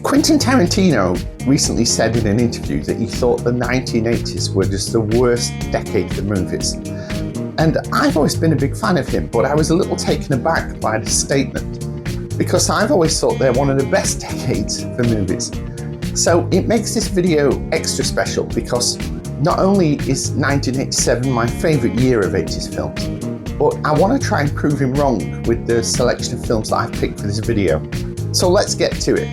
Quentin Tarantino recently said in an interview that he thought the 1980s were just the worst decade for movies. And I've always been a big fan of him, but I was a little taken aback by the statement, because I've always thought they're one of the best decades for movies. So it makes this video extra special because not only is 1987 my favourite year of 80s films, but I want to try and prove him wrong with the selection of films that I've picked for this video. So let's get to it.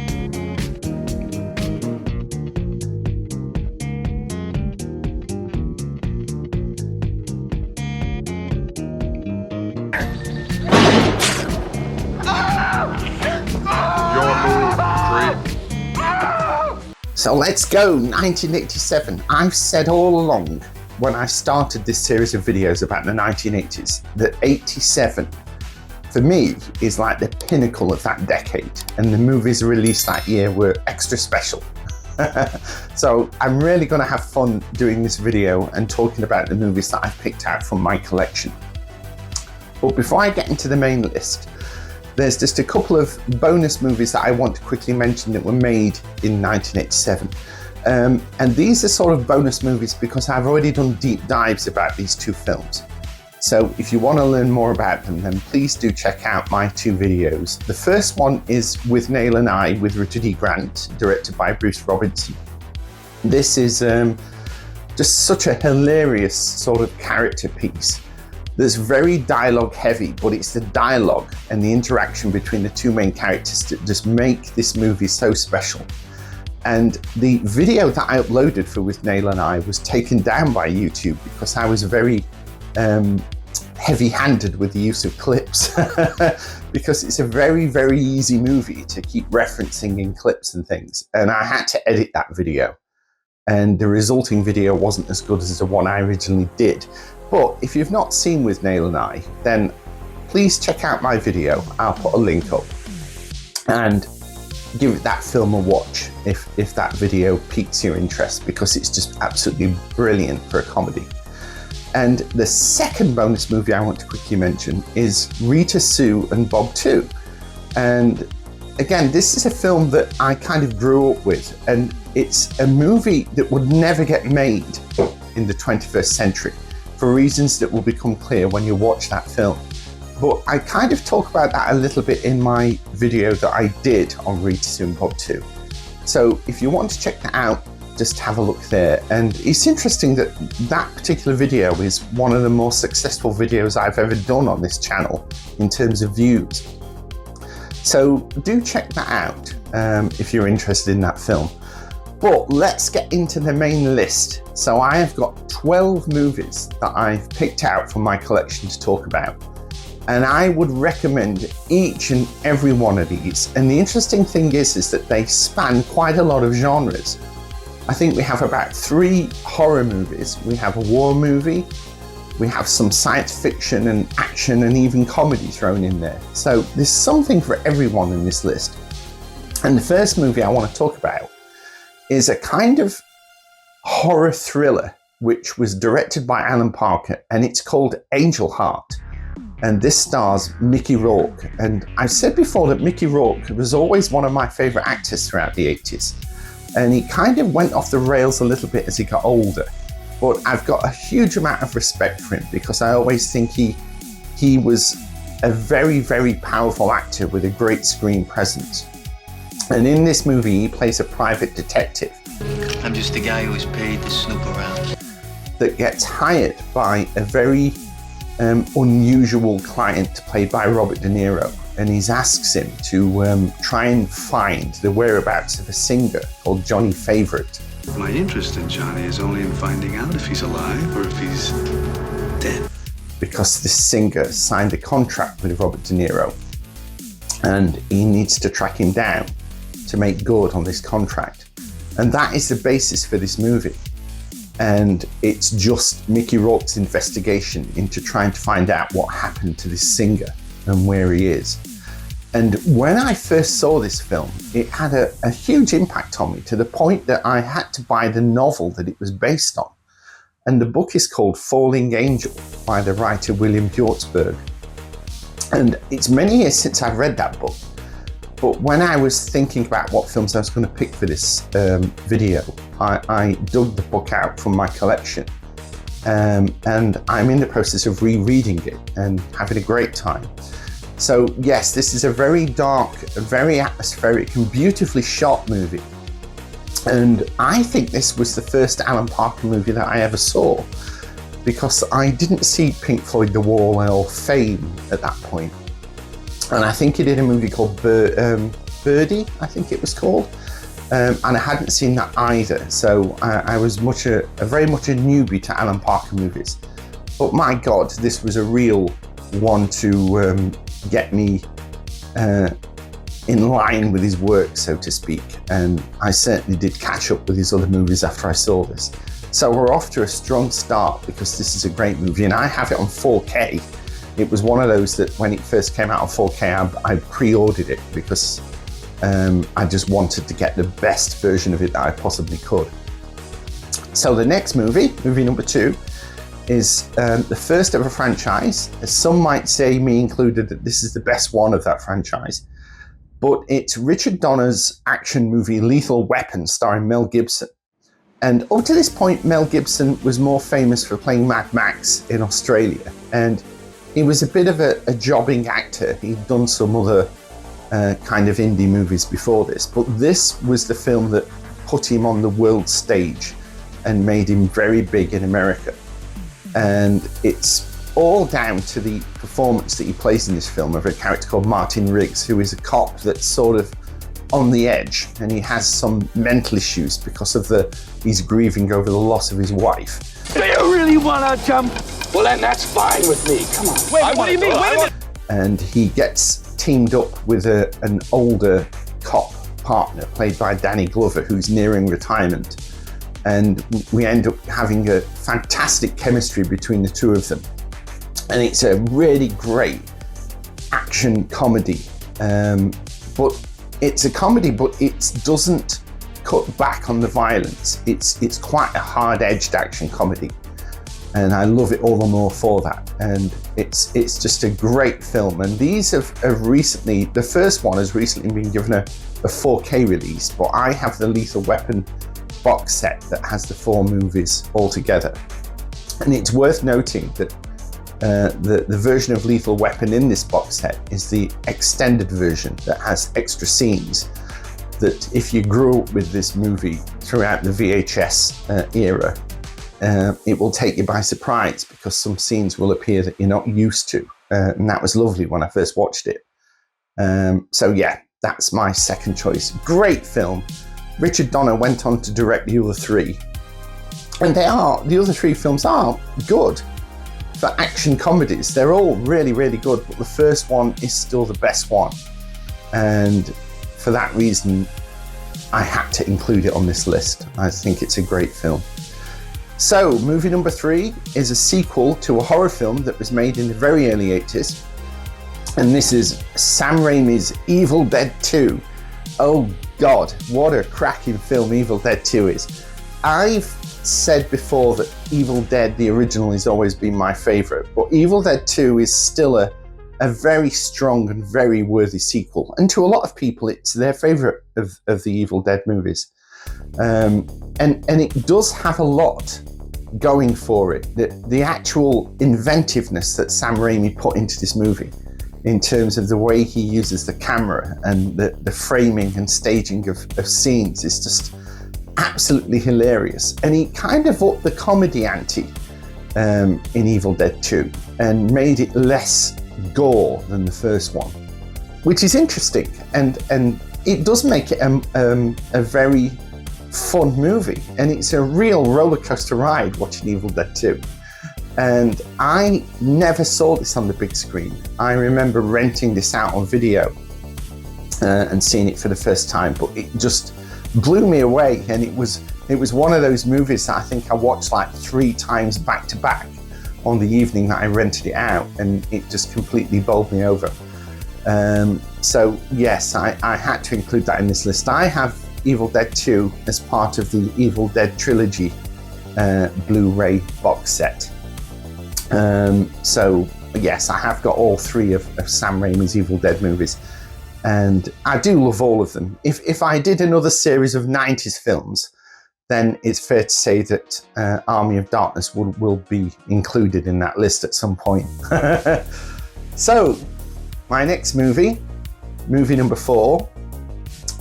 So let's go, 1987. I've said all along when I started this series of videos about the 1980s that 87 for me is like the pinnacle of that decade, and the movies released that year were extra special. So I'm really going to have fun doing this video and talking about the movies that I've picked out from my collection. But before I get into the main list, there's just a couple of bonus movies that I want to quickly mention that were made in 1987. And these are sort of bonus movies because I've already done deep dives about these two films. So if you want to learn more about them, then please do check out my two videos. The first one is With Nail and I with Richard E. Grant, directed by Bruce Robinson. This is just such a hilarious sort of character piece. That's very dialogue heavy, but it's the dialogue and the interaction between the two main characters that just make this movie so special. And the video that I uploaded for With Nail and I was taken down by YouTube because I was very heavy-handed with the use of clips because it's a very, very easy movie to keep referencing in clips and things. And I had to edit that video. And the resulting video wasn't as good as the one I originally did. But if you've not seen With Nail and I, then please check out my video. I'll put a link up and give that film a watch if that video piques your interest, because it's just absolutely brilliant for a comedy. And the second bonus movie I want to quickly mention is Rita Sue and Bob 2. And again, this is a film that I kind of grew up with, and it's a movie that would never get made in the 21st century, for reasons that will become clear when you watch that film. But I kind of talk about that a little bit in my video that I did on Rita Sue and Bob 2. So if you want to check that out, just have a look there. And it's interesting that that particular video is one of the more successful videos I've ever done on this channel in terms of views. So do check that out if you're interested in that film. But let's get into the main list. So I have got 12 movies that I've picked out from my collection to talk about. And I would recommend each and every one of these. And the interesting thing is that they span quite a lot of genres. I think we have about 3 horror movies. We have a war movie. We have some science fiction and action and even comedy thrown in there. So there's something for everyone in this list. And the first movie I want to talk about is a kind of horror thriller, which was directed by Alan Parker, and it's called Angel Heart. And this stars Mickey Rourke. And I've said before that Mickey Rourke was always one of my favorite actors throughout the 80s. And he kind of went off the rails a little bit as he got older. But I've got a huge amount of respect for him because I always think he was a very, very powerful actor with a great screen presence. And in this movie, he plays a private detective. I'm just a guy who's paid to snoop around. That gets hired by a very unusual client played by Robert De Niro. And he asks him to try and find the whereabouts of a singer called Johnny Favorite. My interest in Johnny is only in finding out if he's alive or if he's dead. Because this singer signed a contract with Robert De Niro and he needs to track him down to make good on this contract. And that is the basis for this movie. And it's just Mickey Rourke's investigation into trying to find out what happened to this singer and where he is. And when I first saw this film, it had a huge impact on me, to the point that I had to buy the novel that it was based on. And the book is called Falling Angel by the writer William Bjortsberg. And it's many years since I've read that book, But when I was thinking about what films I was going to pick for this video, I dug the book out from my collection. And I'm in the process of rereading it and having a great time. So yes, this is a very dark, very atmospheric and beautifully shot movie. And I think this was the first Alan Parker movie that I ever saw, because I didn't see Pink Floyd The Wall or Fame at that point. And I think he did a movie called Birdie, I think it was called. And I hadn't seen that either. So I was very much a newbie to Alan Parker movies. But my God, this was a real one to get me in line with his work, so to speak. And I certainly did catch up with his other movies after I saw this. So we're off to a strong start, because this is a great movie, and I have it on 4K. It was one of those that when it first came out on 4K, I pre-ordered it because I just wanted to get the best version of it that I possibly could. So the next movie number 2, is the first of a franchise. As some might say, me included, that this is the best one of that franchise. But it's Richard Donner's action movie Lethal Weapon, starring Mel Gibson. And up to this point, Mel Gibson was more famous for playing Mad Max in Australia. And he was a bit of a jobbing actor. He'd done some other kind of indie movies before this. But this was the film that put him on the world stage and made him very big in America. And it's all down to the performance that he plays in this film of a character called Martin Riggs, who is a cop that's sort of on the edge, and he has some mental issues because of he's grieving over the loss of his wife. Do you really want to jump? Well, then that's fine with me. Come on. Wait, what do you mean? Wait a minute. And he gets teamed up with an older cop partner played by Danny Glover, who's nearing retirement. And we end up having a fantastic chemistry between the two of them. And it's a really great action comedy. But it's a comedy, but it doesn't cut back on the violence. It's quite a hard-edged action comedy. And I love it all the more for that. And it's just a great film. And these have recently, the first one has recently been given a 4K release, but I have the Lethal Weapon box set that has the 4 movies all together. And it's worth noting that the version of Lethal Weapon in this box set is the extended version that has extra scenes that, if you grew up with this movie throughout the VHS era, it will take you by surprise, because some scenes will appear that you're not used to. And that was lovely when I first watched it. So yeah, that's my second choice. Great film. Richard Donner went on to direct the other 3. And the other 3 films are good for action comedies. They're all really, really good, but the first one is still the best one. And for that reason, I had to include it on this list. I think it's a great film. So, movie number 3 is a sequel to a horror film that was made in the very early 80s. And this is Sam Raimi's Evil Dead 2. Oh God, what a cracking film Evil Dead 2 is. I've said before that Evil Dead, the original, has always been my favourite, but Evil Dead 2 is still a very strong and very worthy sequel. And to a lot of people, it's their favourite of the Evil Dead movies. And it does have a lot going for it. The actual inventiveness that Sam Raimi put into this movie, in terms of the way he uses the camera and the framing and staging of scenes, is just absolutely hilarious. And he kind of upped the comedy ante in Evil Dead 2 and made it less gore than the first one, which is interesting. And it does make it a very fun movie. And it's a real roller coaster ride watching Evil Dead 2. And I never saw this on the big screen. I remember renting this out on video and seeing it for the first time, but it just blew me away. And it was one of those movies that I think I watched like 3 times back to back on the evening that I rented it out, and it just completely bowled me over. So yes, I had to include that in this list. I have Evil Dead 2 as part of the Evil Dead trilogy Blu-ray box set. So yes, I have got all 3 of Sam Raimi's Evil Dead movies. And I do love all of them. If I did another series of 90s films, then it's fair to say that Army of Darkness will be included in that list at some point. So, my next movie number 4,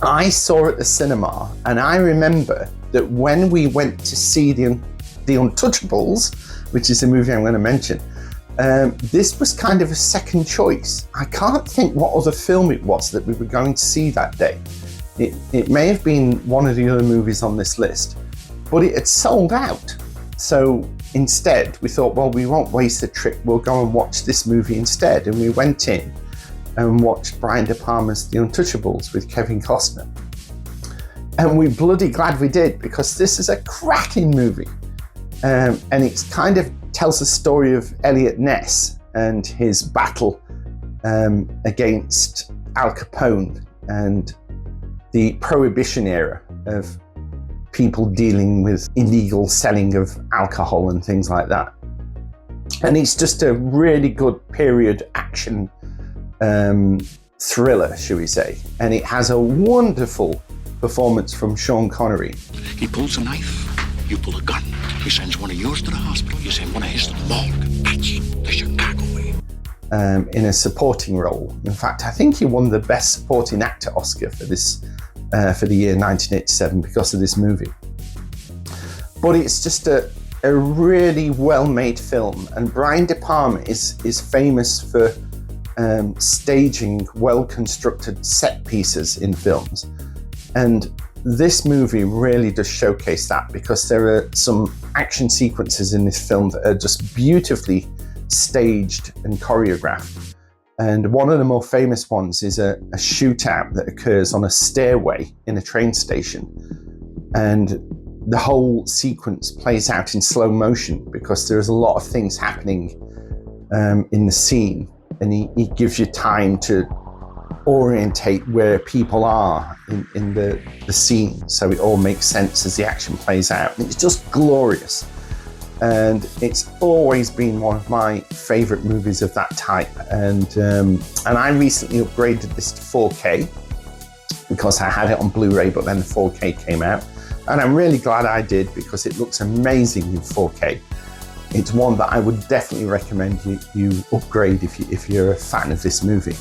I saw at the cinema, and I remember that when we went to see The Untouchables, which is a movie I'm going to mention, this was kind of a second choice. I can't think what other film it was that we were going to see that day. It may have been one of the other movies on this list, but it had sold out. So instead, we thought, well, we won't waste the trip. We'll go and watch this movie instead. And we went in and watched Brian De Palma's The Untouchables with Kevin Costner. And we're bloody glad we did, because this is a cracking movie. And it kind of tells the story of Elliot Ness and his battle against Al Capone and the Prohibition era of people dealing with illegal selling of alcohol and things like that. And it's just a really good period action thriller, shall we say. And it has a wonderful performance from Sean Connery. He pulls a knife, you pull a gun. He sends one of yours to the hospital, you send one of his to the morgue. That's the Chicago way. In a supporting role. In fact, I think he won the Best Supporting Actor Oscar for this for the year 1987 because of this movie. But it's just a really well-made film, and Brian De Palma is famous for staging well-constructed set pieces in films. And this movie really does showcase that, because there are some action sequences in this film that are just beautifully staged and choreographed. And one of the more famous ones is a shootout that occurs on a stairway in a train station. And the whole sequence plays out in slow motion because there's a lot of things happening in the scene. And he gives you time to orientate where people are in the scene, so it all makes sense as the action plays out. And it's just glorious. And it's always been one of my favorite movies of that type. And I recently upgraded this to 4K because I had it on Blu-ray, but then the 4K came out. And I'm really glad I did, because it looks amazing in 4K. It's one that I would definitely recommend you upgrade if you're a fan of this movie.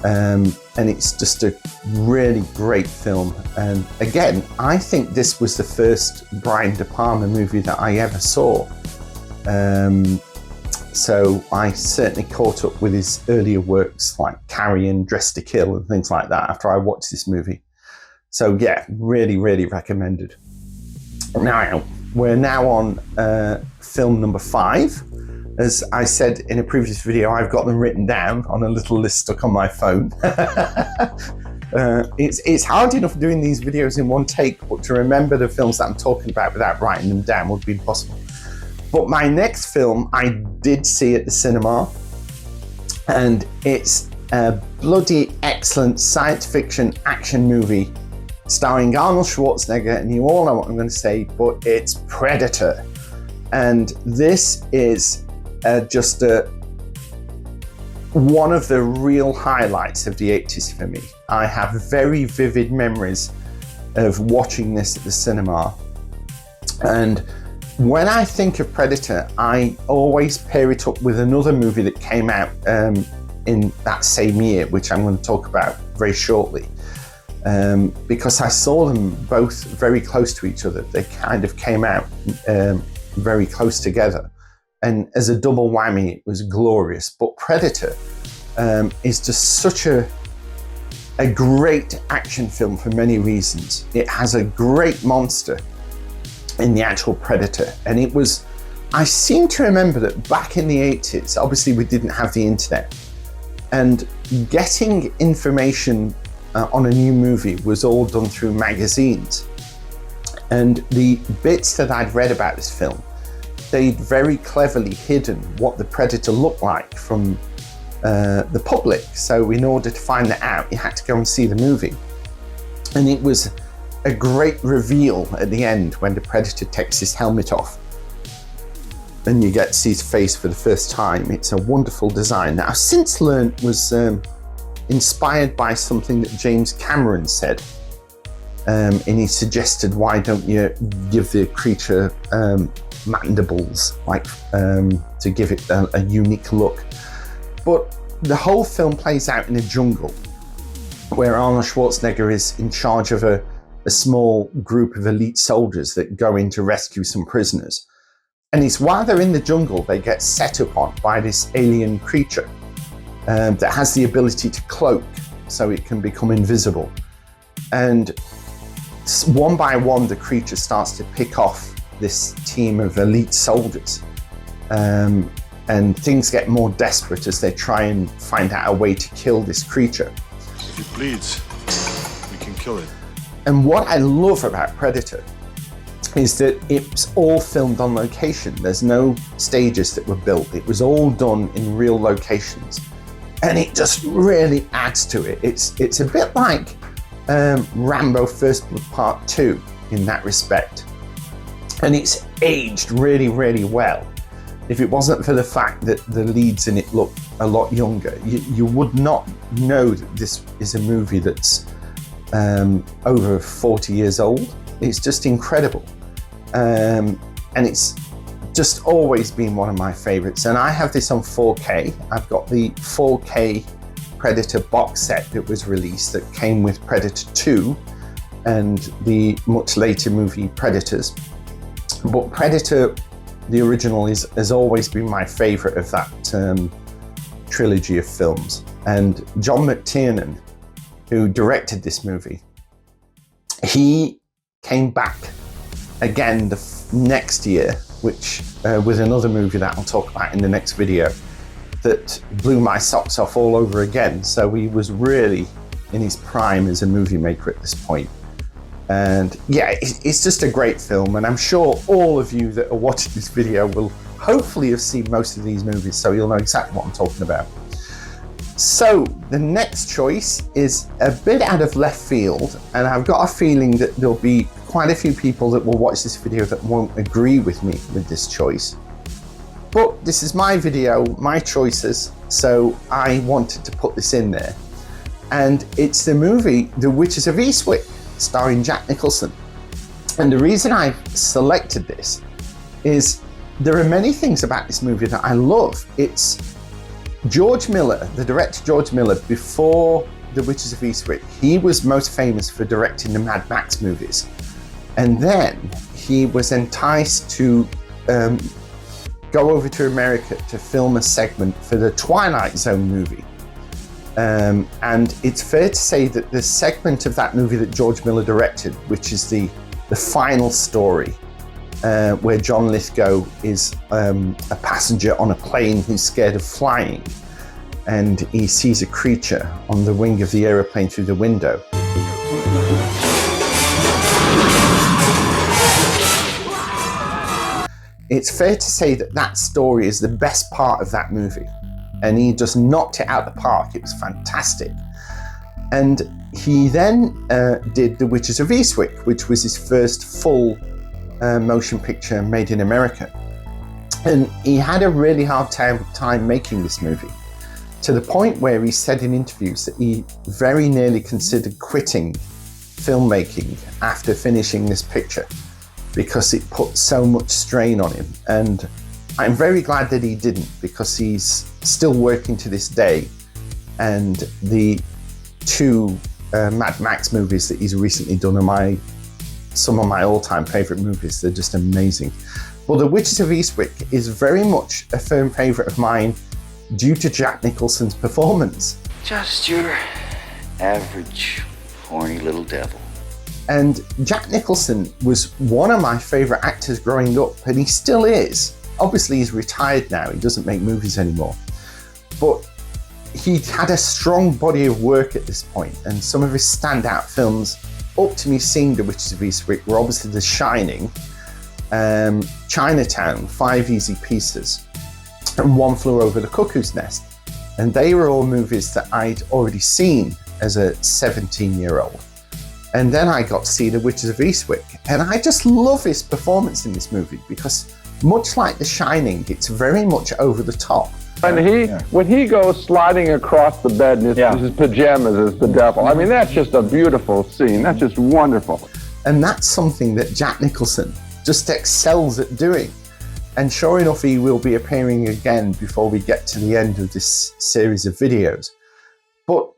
And it's just a really great film. And again, I think this was the first Brian De Palma movie that I ever saw. So I certainly caught up with his earlier works like Carrion, Dressed to Kill and things like that after I watched this movie. So yeah, really, really recommended. Now, we're now on film number 5. As I said in a previous video, I've got them written down on a little list stuck on my phone. It's hard enough doing these videos in one take, but to remember the films that I'm talking about without writing them down would be impossible. But my next film I did see at the cinema, and it's a bloody excellent science fiction action movie starring Arnold Schwarzenegger, and you all know what I'm going to say, but it's Predator. And this is just one of the real highlights of the 80s for me. I have very vivid memories of watching this at the cinema. And when I think of Predator, I always pair it up with another movie that came out in that same year, which I'm going to talk about very shortly. Because I saw them both very close to each other. They kind of came out very close together. And as a double whammy, it was glorious. But Predator is just such a great action film for many reasons. It has a great monster in the actual Predator. And it was, I seem to remember that back in the 80s, obviously we didn't have the internet. And getting information on a new movie was all done through magazines. And the bits that I'd read about this film, they'd very cleverly hidden what the Predator looked like from the public. So in order to find that out, you had to go and see the movie. And it was a great reveal at the end when the Predator takes his helmet off and you get to see his face for the first time. It's a wonderful design that I've since learned was inspired by something that James Cameron said. And he suggested, why don't you give the creature mandibles, like to give it a unique look. But the whole film plays out in a jungle where Arnold Schwarzenegger is in charge of a small group of elite soldiers that go in to rescue some prisoners. And it's while they're in the jungle, they get set upon by this alien creature that has the ability to cloak so it can become invisible. And one by one, the creature starts to pick off this team of elite soldiers. And things get more desperate as they try and find out a way to kill this creature. If it bleeds, we can kill it. And what I love about Predator is that it's all filmed on location. There's no stages that were built. It was all done in real locations. And it just really adds to it. It's a bit like Rambo First Blood Part 2 in that respect. And it's aged really, really well. If it wasn't for the fact that the leads in it look a lot younger, you would not know that this is a movie that's over 40 years old. It's just incredible. And it's just always been one of my favorites. And I have this on 4K. I've got the 4K Predator box set that was released that came with Predator 2 and the much later movie Predators. But Predator, the original, has always been my favorite of that trilogy of films. And John McTiernan, who directed this movie, he came back again the next year, which with another movie that I'll talk about in the next video, that blew my socks off all over again. So he was really in his prime as a movie maker at this point. And yeah, it's just a great film. And I'm sure all of you that are watching this video will hopefully have seen most of these movies, so you'll know exactly what I'm talking about. So the next choice is a bit out of left field, and I've got a feeling that there'll be quite a few people that will watch this video that won't agree with me with this choice. But this is my video, my choices, so I wanted to put this in there. And it's the movie The Witches of Eastwick, starring Jack Nicholson. And the reason I've selected this is there are many things about this movie that I love. It's George Miller, the director George Miller, before The Witches of Eastwick, he was most famous for directing the Mad Max movies. And then he was enticed to go over to America to film a segment for the Twilight Zone movie. And it's fair to say that the segment of that movie that George Miller directed, which is the final story, where John Lithgow is a passenger on a plane who's scared of flying, and he sees a creature on the wing of the aeroplane through the window. It's fair to say that that story is the best part of that movie. And he just knocked it out of the park. It was fantastic. And he then did The Witches of Eastwick, which was his first full motion picture made in America. And he had a really hard time making this movie, to the point where he said in interviews that he very nearly considered quitting filmmaking after finishing this picture, because it put so much strain on him. And I'm very glad that he didn't, because he's still working to this day. And the two Mad Max movies that he's recently done are some of my all-time favorite movies. They're just amazing. Well, The Witches of Eastwick is very much a firm favorite of mine due to Jack Nicholson's performance. Just your average horny little devil. And Jack Nicholson was one of my favorite actors growing up, and he still is. Obviously, he's retired now. He doesn't make movies anymore. But he had a strong body of work at this point, and some of his standout films, up to me seeing The Witches of Eastwick, were obviously The Shining, Chinatown, Five Easy Pieces, and One Flew Over the Cuckoo's Nest. And they were all movies that I'd already seen as a 17-year-old. And then I got to see The Witches of Eastwick, and I just love his performance in this movie, because much like The Shining, it's very much over the top. And when he goes sliding across the bed in his pajamas as the devil, I mean, that's just a beautiful scene. That's just wonderful. And that's something that Jack Nicholson just excels at doing. And sure enough, he will be appearing again before we get to the end of this series of videos. But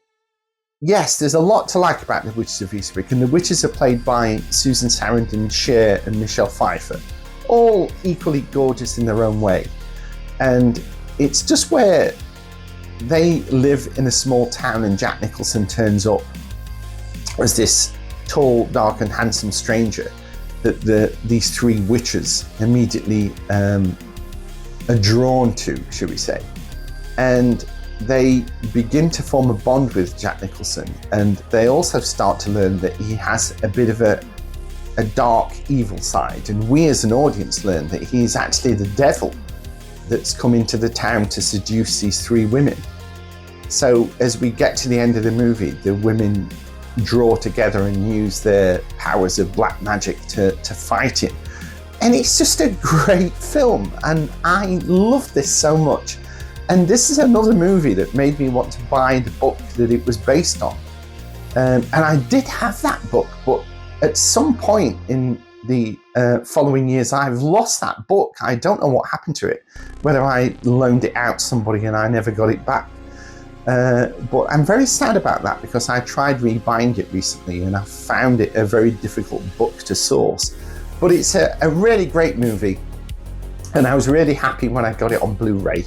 yes, there's a lot to like about The Witches of Eastwick, and the witches are played by Susan Sarandon, Cher and Michelle Pfeiffer, all equally gorgeous in their own way. And it's just where they live in a small town and Jack Nicholson turns up as this tall, dark and handsome stranger that these three witches immediately are drawn to, should we say. And they begin to form a bond with Jack Nicholson, and they also start to learn that he has a bit of a dark, evil side. And we as an audience learn that he's actually the devil that's come into the town to seduce these three women. So as we get to the end of the movie, the women draw together and use their powers of black magic to fight him. And it's just a great film, and I love this so much. And this is another movie that made me want to buy the book that it was based on. And I did have that book, but at some point in the following years, I've lost that book. I don't know what happened to it, whether I loaned it out to somebody and I never got it back. But I'm very sad about that, because I tried rebuying it recently and I found it a very difficult book to source. But it's a really great movie, and I was really happy when I got it on Blu-ray,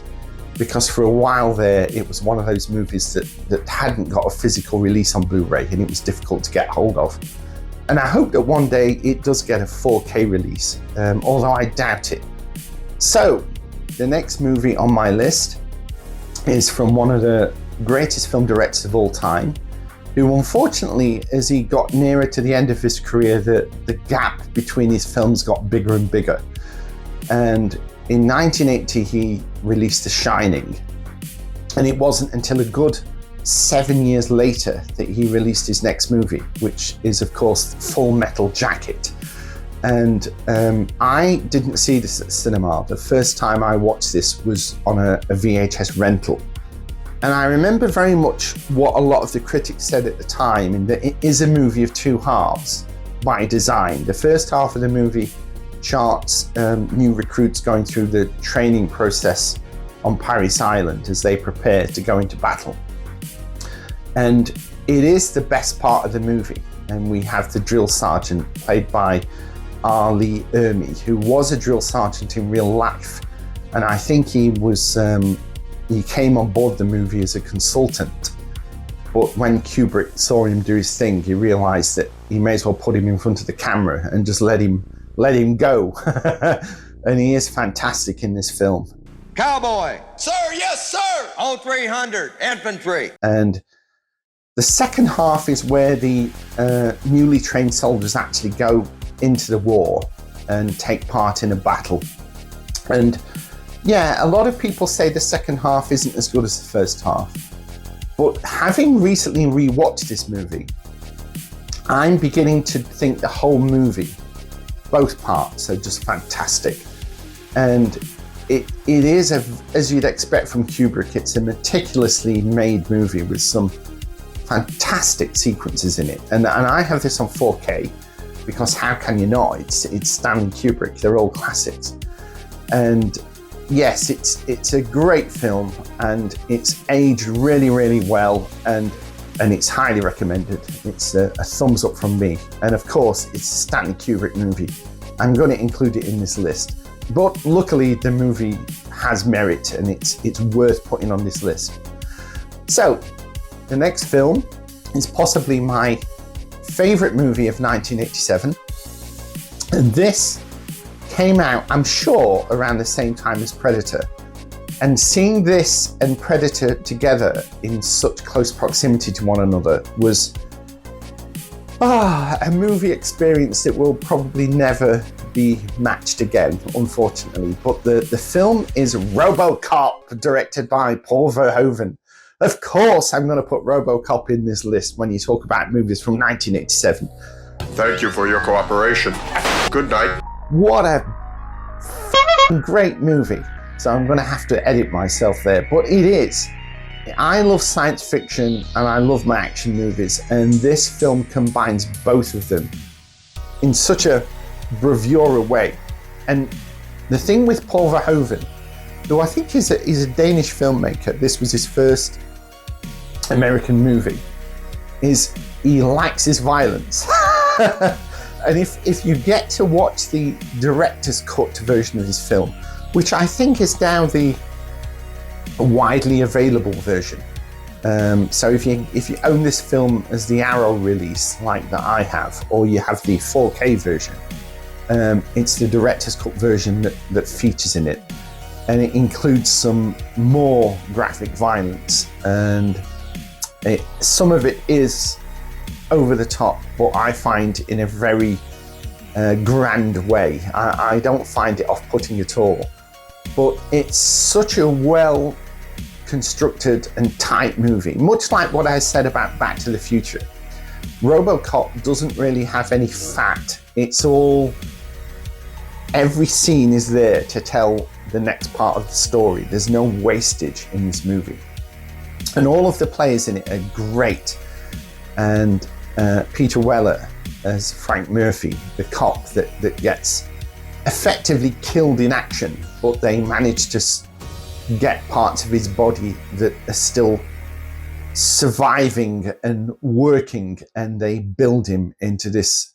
because for a while there it was one of those movies that hadn't got a physical release on Blu-ray, and it was difficult to get hold of. And I hope that one day it does get a 4K release, although I doubt it. So the next movie on my list is from one of the greatest film directors of all time, who unfortunately, as he got nearer to the end of his career, the gap between his films got bigger and bigger. And in 1980, he released The Shining. And it wasn't until a good 7 years later that he released his next movie, which is, of course, Full Metal Jacket. And I didn't see this at the cinema. The first time I watched this was on a VHS rental. And I remember very much what a lot of the critics said at the time, in that it is a movie of two halves by design. The first half of the movie charts new recruits going through the training process on Paris Island as they prepare to go into battle. And it is the best part of the movie. And we have the drill sergeant played by R. Lee Ermey, who was a drill sergeant in real life. And I think he was, he came on board the movie as a consultant. But when Kubrick saw him do his thing, he realized that he may as well put him in front of the camera and just let him go. And he is fantastic in this film. Cowboy! Sir, yes, sir! On 300, infantry. And the second half is where the newly trained soldiers actually go into the war and take part in a battle. And yeah, a lot of people say the second half isn't as good as the first half. But having recently rewatched this movie, I'm beginning to think the whole movie, both parts, are just fantastic. And it is, as you'd expect from Kubrick, it's a meticulously made movie with some fantastic sequences in it. And I have this on 4K, because how can you not? It's Stanley Kubrick, they're all classics. And yes, it's a great film, and it's aged really, really well, and it's highly recommended. It's a thumbs up from me. And of course, it's a Stanley Kubrick movie. I'm going to include it in this list. But luckily, the movie has merit, and it's worth putting on this list. So, the next film is possibly my favorite movie of 1987. And this came out, I'm sure, around the same time as Predator. And seeing this and Predator together in such close proximity to one another was a movie experience that will probably never be matched again, unfortunately. But the film is RoboCop, directed by Paul Verhoeven. Of course, I'm going to put RoboCop in this list when you talk about movies from 1987. Thank you for your cooperation. Good night. What a great movie. So I'm going to have to edit myself there. But it is. I love science fiction and I love my action movies. And this film combines both of them in such a bravura way. And the thing with Paul Verhoeven, who I think is a Danish filmmaker, this was his first American movie, is he likes his violence. And if you get to watch the director's cut version of his film, which I think is now the widely available version. So if you own this film as the Arrow release, like that I have, or you have the 4K version, it's the director's cut version that features in it. And it includes some more graphic violence, and some of it is over the top, but I find in a very grand way. I don't find it off-putting at all, but it's such a well constructed and tight movie, much like what I said about Back to the Future. RoboCop doesn't really have any fat. It's all, every scene is there to tell the next part of the story. There's no wastage in this movie, and all of the players in it are great. And Peter Weller as Frank Murphy, the cop that gets effectively killed in action, but they manage to get parts of his body that are still surviving and working, and they build him into this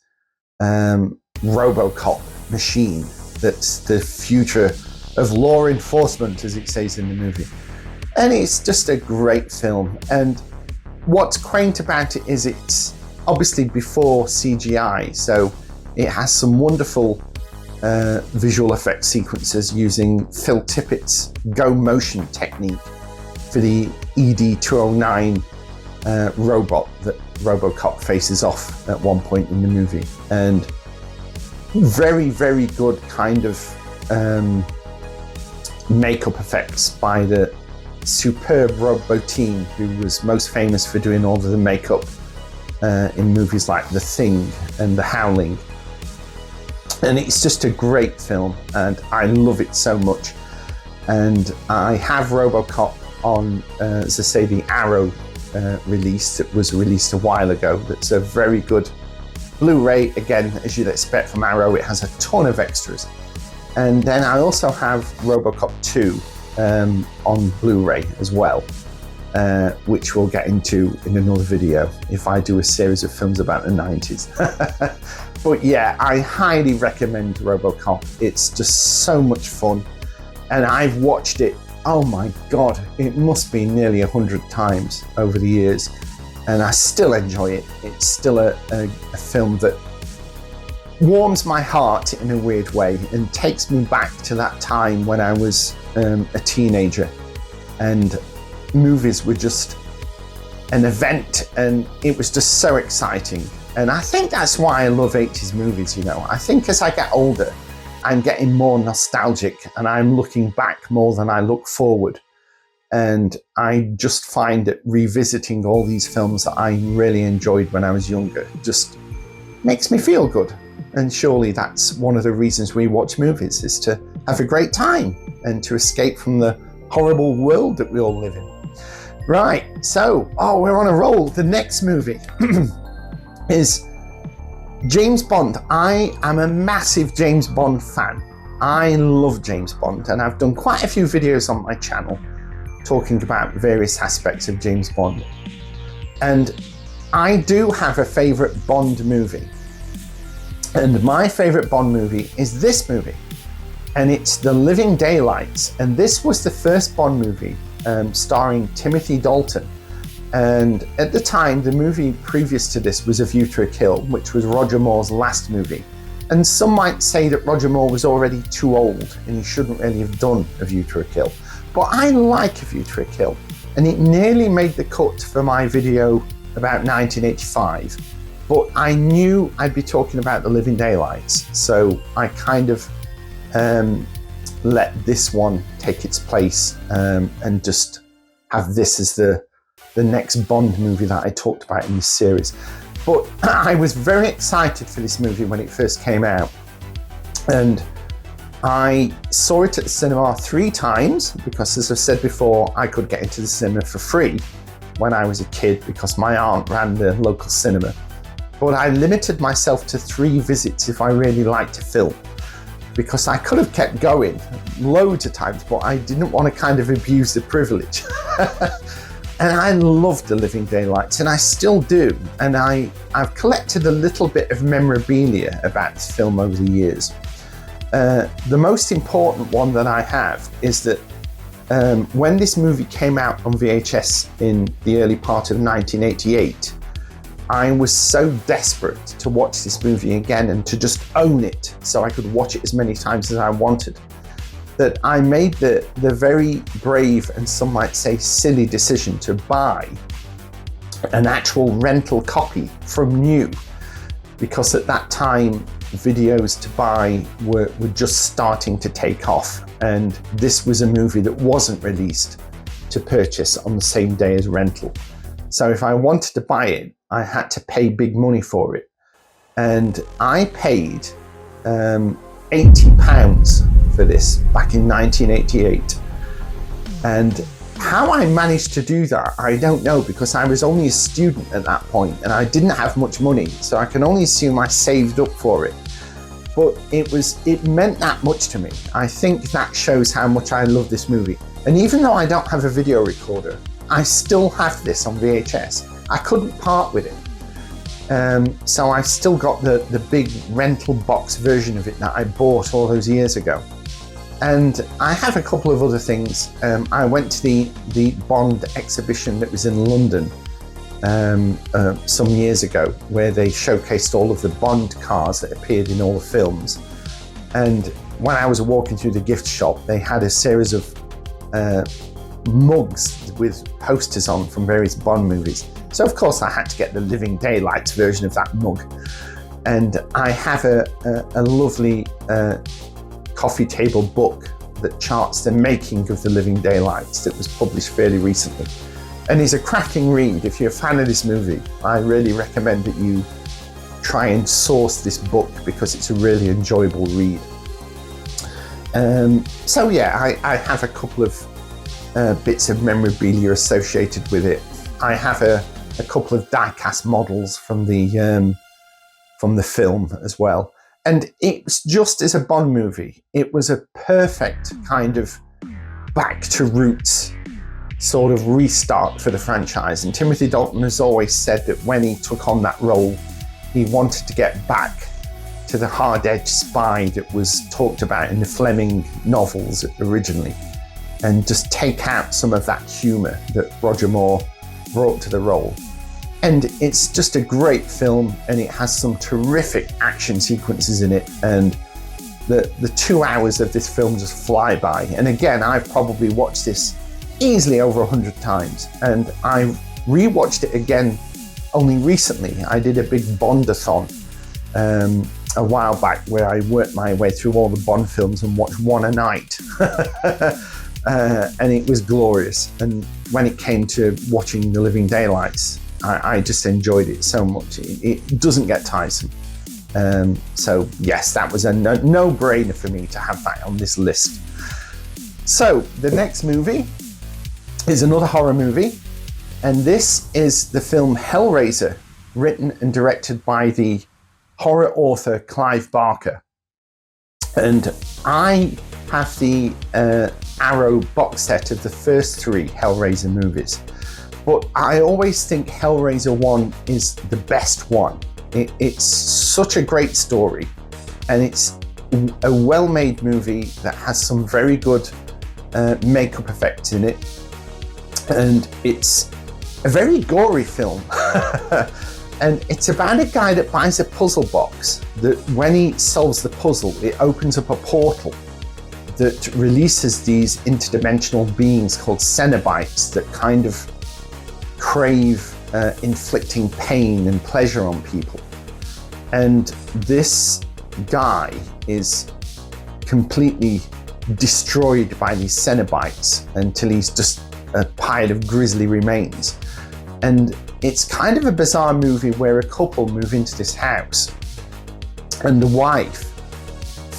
RoboCop machine that's the future of law enforcement, as it says in the movie. And it's just a great film. And what's quaint about it is it's obviously before CGI, so it has some wonderful visual effects sequences using Phil Tippett's Go Motion technique for the ED-209 robot that RoboCop faces off at one point in the movie. And very, very good kind of makeup effects by the superb Rob Bottin, who was most famous for doing all of the makeup in movies like The Thing and The Howling. And it's just a great film, and I love it so much. And I have RoboCop on, as I say, the Arrow release that was released a while ago. That's a very good Blu-ray. Again, as you'd expect from Arrow, it has a ton of extras. And then I also have RoboCop 2 on Blu-ray as well, which we'll get into in another video if I do a series of films about the 90s. But yeah, I highly recommend RoboCop. It's just so much fun. And I've watched it, oh my God, it must be nearly 100 times over the years. And I still enjoy it. It's still a film that warms my heart in a weird way and takes me back to that time when I was a teenager, and movies were just an event, and it was just so exciting. And I think that's why I love 80s movies, you know. I think as I get older, I'm getting more nostalgic and I'm looking back more than I look forward. And I just find that revisiting all these films that I really enjoyed when I was younger just makes me feel good. And surely that's one of the reasons we watch movies, is to have a great time and to escape from the horrible world that we all live in. Right, so, we're on a roll. The next movie is James Bond. I am a massive James Bond fan. I love James Bond, and I've done quite a few videos on my channel talking about various aspects of James Bond. And I do have a favourite Bond movie. And my favourite Bond movie is this movie. And it's The Living Daylights. And this was the first Bond movie starring Timothy Dalton. And at the time, the movie previous to this was A View to a Kill, which was Roger Moore's last movie. And some might say that Roger Moore was already too old and he shouldn't really have done A View to a Kill. But I like A View to a Kill. And it nearly made the cut for my video about 1985. But I knew I'd be talking about The Living Daylights. So I kind of let this one take its place and just have this as the next Bond movie that I talked about in this series. But I was very excited for this movie when it first came out. And I saw it at the cinema 3 times because, as I've said before, I could get into the cinema for free when I was a kid because my aunt ran the local cinema. But I limited myself to 3 visits if I really liked a film, because I could have kept going loads of times, but I didn't want to kind of abuse the privilege. And I loved The Living Daylights, and I still do. And I've collected a little bit of memorabilia about this film over the years. The most important one that I have is that when this movie came out on VHS in the early part of 1988, I was so desperate to watch this movie again and to just own it so I could watch it as many times as I wanted, that I made the very brave and some might say silly decision to buy an actual rental copy from new, because at that time videos to buy were just starting to take off, and this was a movie that wasn't released to purchase on the same day as rental. So if I wanted to buy it, I had to pay big money for it. And I paid £80 for this back in 1988. And how I managed to do that, I don't know, because I was only a student at that point and I didn't have much money. So I can only assume I saved up for it. But it meant that much to me. I think that shows how much I love this movie. And even though I don't have a video recorder, I still have this on VHS. I couldn't part with it. So I've still got the big rental box version of it that I bought all those years ago. And I have a couple of other things. I went to the Bond exhibition that was in London some years ago, where they showcased all of the Bond cars that appeared in all the films. And when I was walking through the gift shop, they had a series of mugs with posters on from various Bond movies. So of course I had to get the Living Daylights version of that mug. And I have a lovely coffee table book that charts the making of the Living Daylights that was published fairly recently. And it's a cracking read. If you're a fan of this movie, I really recommend that you try and source this book because it's a really enjoyable read. So yeah, I have a couple of bits of memorabilia associated with it. I have a couple of die-cast models from the film as well. And it was just as a Bond movie, it was a perfect kind of back to roots sort of restart for the franchise. And Timothy Dalton has always said that when he took on that role, he wanted to get back to the hard-edged spy that was talked about in the Fleming novels originally, and just take out some of that humour that Roger Moore brought to the role. And it's just a great film, and it has some terrific action sequences in it, and the 2 hours of this film just fly by. And again, I've probably watched this easily over 100 times, and I rewatched it again only recently. I did a big Bondathon a while back where I worked my way through all the Bond films and watched one a night. And it was glorious. And when it came to watching The Living Daylights, I just enjoyed it so much. It doesn't get tiresome. So yes, that was a no-brainer for me to have that on this list. So the next movie is another horror movie, and this is the film Hellraiser, written and directed by the horror author Clive Barker. And I have the Arrow box set of the first 3 Hellraiser movies, but I always think Hellraiser 1 is the best one. It's such a great story, and it's a well-made movie that has some very good makeup effects in it, and it's a very gory film. And it's about a guy that buys a puzzle box that when he solves the puzzle, it opens up a portal that releases these interdimensional beings called Cenobites that kind of crave inflicting pain and pleasure on people. And this guy is completely destroyed by these Cenobites until he's just a pile of grisly remains. And it's kind of a bizarre movie where a couple move into this house, and the wife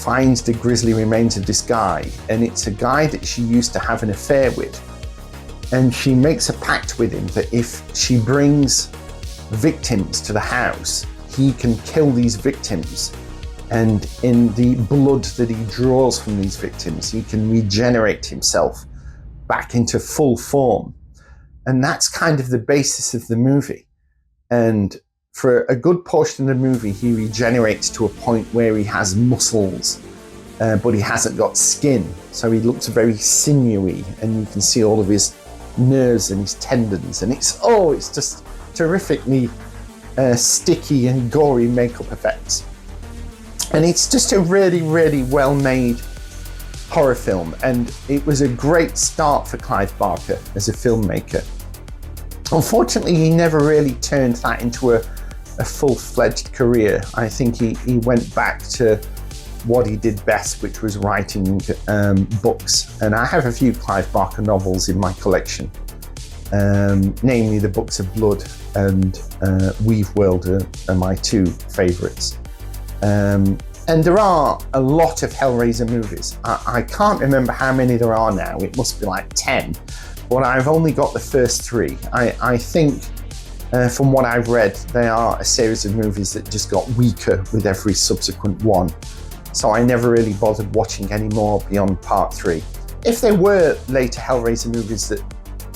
finds the grisly remains of this guy, and it's a guy that she used to have an affair with. And she makes a pact with him that if she brings victims to the house, he can kill these victims. And in the blood that he draws from these victims, he can regenerate himself back into full form. And that's kind of the basis of the movie. And for a good portion of the movie, he regenerates to a point where he has muscles, but he hasn't got skin. So he looks very sinewy, and you can see all of his nerves and his tendons. And it's just terrifically sticky and gory makeup effects. And it's just a really, really well-made horror film. And it was a great start for Clive Barker as a filmmaker. Unfortunately, he never really turned that into a full-fledged career. I think he went back to what he did best, which was writing books. And I have a few Clive Barker novels in my collection, namely The Books of Blood and Weave World are my two favourites. And there are a lot of Hellraiser movies. I can't remember how many there are now. It must be like 10, but I've only got the first 3. I think from what I've read, they are a series of movies that just got weaker with every subsequent one. So I never really bothered watching any more beyond part 3. If there were later Hellraiser movies that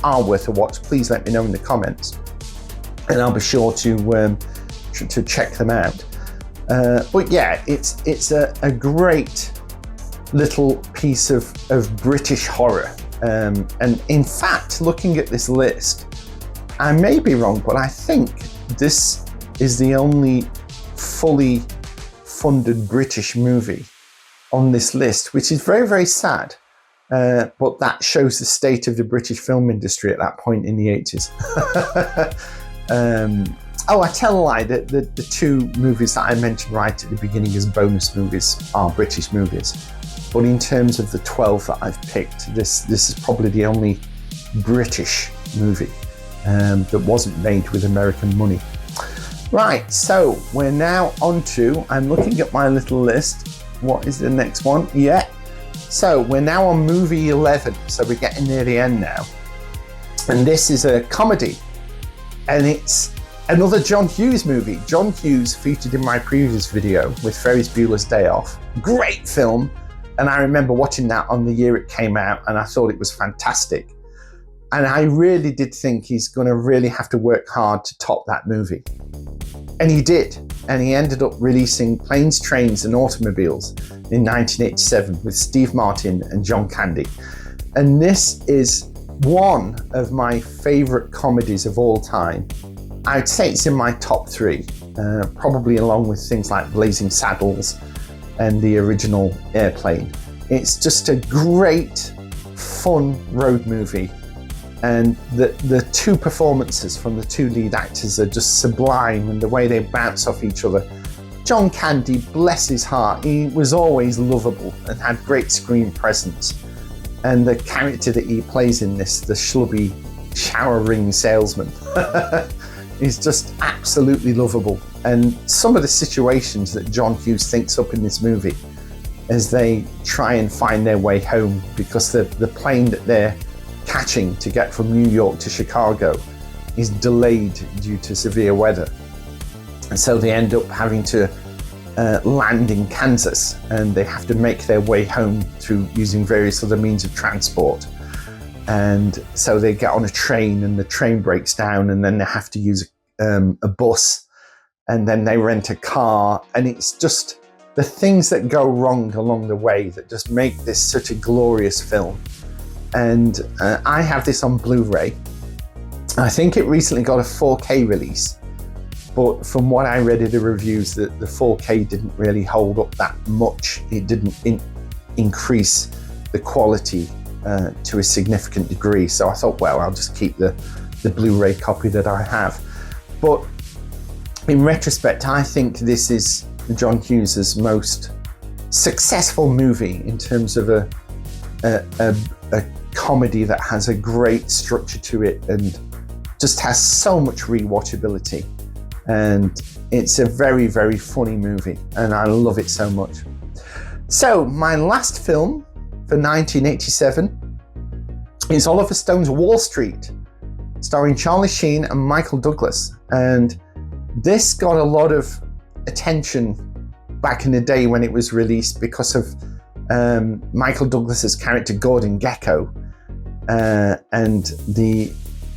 are worth a watch, please let me know in the comments, and I'll be sure to check them out. But yeah, it's a great little piece of British horror. And in fact, looking at this list, I may be wrong, but I think this is the only fully funded British movie on this list, which is very, very sad. But that shows the state of the British film industry at that point in the 80s. I tell a lie, the 2 movies that I mentioned right at the beginning as bonus movies are British movies. But in terms of the 12 that I've picked, this is probably the only British movie that wasn't made with American money. Right, so we're now on to, I'm looking at my little list. What is the next one? Yeah. So we're now on movie 11, so we're getting near the end now. And this is a comedy, and it's another John Hughes movie. John Hughes, featured in my previous video with Ferris Bueller's Day Off. Great film, and I remember watching that on the year it came out, and I thought it was fantastic. And I really did think he's going to really have to work hard to top that movie. And he did. And he ended up releasing Planes, Trains and Automobiles in 1987 with Steve Martin and John Candy. And this is one of my favorite comedies of all time. I'd say it's in my top 3, probably along with things like Blazing Saddles and the original Airplane. It's just a great, fun road movie. And the 2 performances from the 2 lead actors are just sublime, and the way they bounce off each other. John Candy, bless his heart, he was always lovable and had great screen presence. And the character that he plays in this, the schlubby shower ring salesman, is just absolutely lovable. And some of the situations that John Hughes thinks up in this movie as they try and find their way home, because the plane that they're catching to get from New York to Chicago is delayed due to severe weather. And so they end up having to land in Kansas, and they have to make their way home through using various other means of transport. And so they get on a train, and the train breaks down, and then they have to use a bus, and then they rent a car. And it's just the things that go wrong along the way that just make this such a glorious film. And I have this on Blu-ray. I think it recently got a 4K release, but from what I read in the reviews, the 4K didn't really hold up that much. It didn't increase the quality to a significant degree. So I thought, well, I'll just keep the Blu-ray copy that I have. But in retrospect, I think this is John Hughes's most successful movie in terms of a comedy that has a great structure to it and just has so much rewatchability. And it's a very, very funny movie, and I love it so much. So my last film for 1987 is Oliver Stone's Wall Street, starring Charlie Sheen and Michael Douglas. And this got a lot of attention back in the day when it was released because of Michael Douglas's character Gordon Gekko and the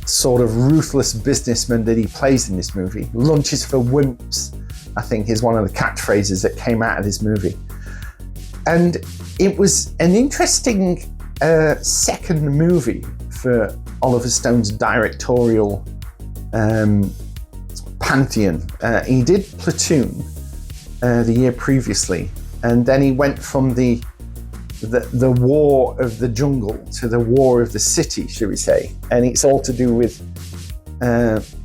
sort of ruthless businessman that he plays in this movie. Lunches for wimps, I think, is one of the catchphrases that came out of this movie. And it was an interesting second movie for Oliver Stone's directorial pantheon. He did Platoon the year previously, and then he went from the war of the jungle to the war of the city, should we say. And it's all to do with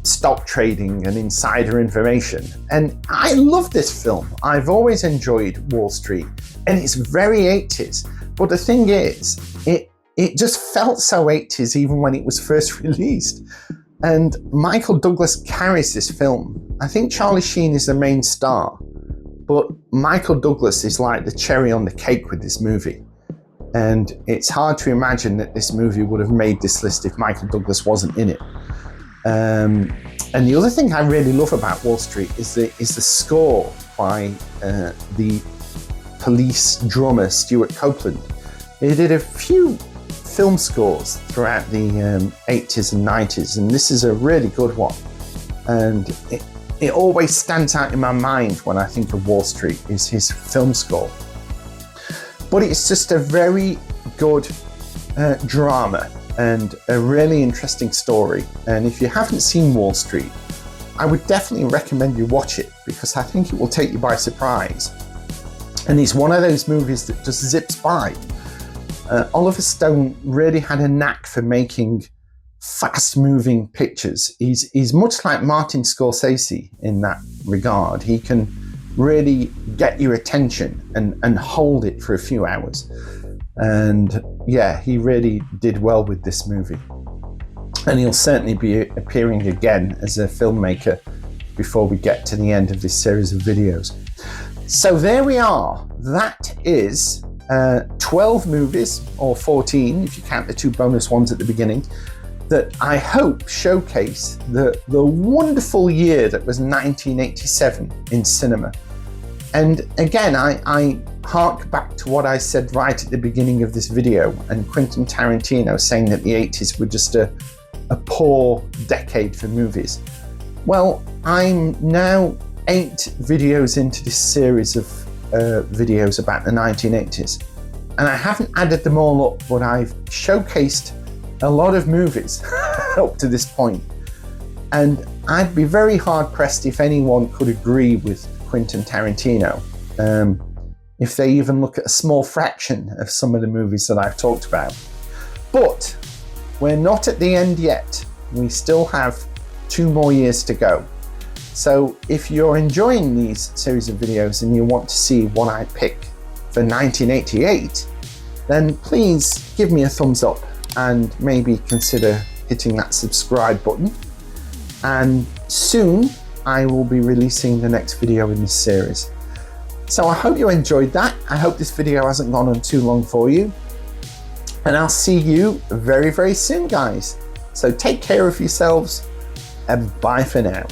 stock trading and insider information. And I love this film. I've always enjoyed Wall Street, and it's very 80s. But the thing is, it just felt so 80s even when it was first released. And Michael Douglas carries this film. I think Charlie Sheen is the main star, but Michael Douglas is like the cherry on the cake with this movie. And it's hard to imagine that this movie would have made this list if Michael Douglas wasn't in it. And the other thing I really love about Wall Street is the score by the Police drummer Stuart Copeland. He did a few film scores throughout the 80s and 90s, and this is a really good one. And it always stands out in my mind when I think of Wall Street, is his film score. But it's just a very good drama and a really interesting story. And if you haven't seen Wall Street, I would definitely recommend you watch it, because I think it will take you by surprise. And it's one of those movies that just zips by. Oliver Stone really had a knack for making fast-moving pictures. He's much like Martin Scorsese in that regard. He can really get your attention and hold it for a few hours. And yeah, he really did well with this movie. And he'll certainly be appearing again as a filmmaker before we get to the end of this series of videos. So there we are. That is 12 movies, or 14 if you count the 2 bonus ones at the beginning, that I hope showcase the wonderful year that was 1987 in cinema. And again, I hark back to what I said right at the beginning of this video, and Quentin Tarantino saying that the 80s were just a poor decade for movies. Well, I'm now 8 videos into this series of videos about the 1980s, and I haven't added them all up, but I've showcased a lot of movies up to this point. And I'd be very hard pressed if anyone could agree with Quentin Tarantino, if they even look at a small fraction of some of the movies that I've talked about. But we're not at the end yet. We still have 2 more years to go. So if you're enjoying these series of videos and you want to see what I pick for 1988, then please give me a thumbs up and maybe consider hitting that subscribe button. And soon I will be releasing the next video in this series. So I hope you enjoyed that. I hope this video hasn't gone on too long for you. And I'll see you very, very soon, guys. So take care of yourselves, and bye for now.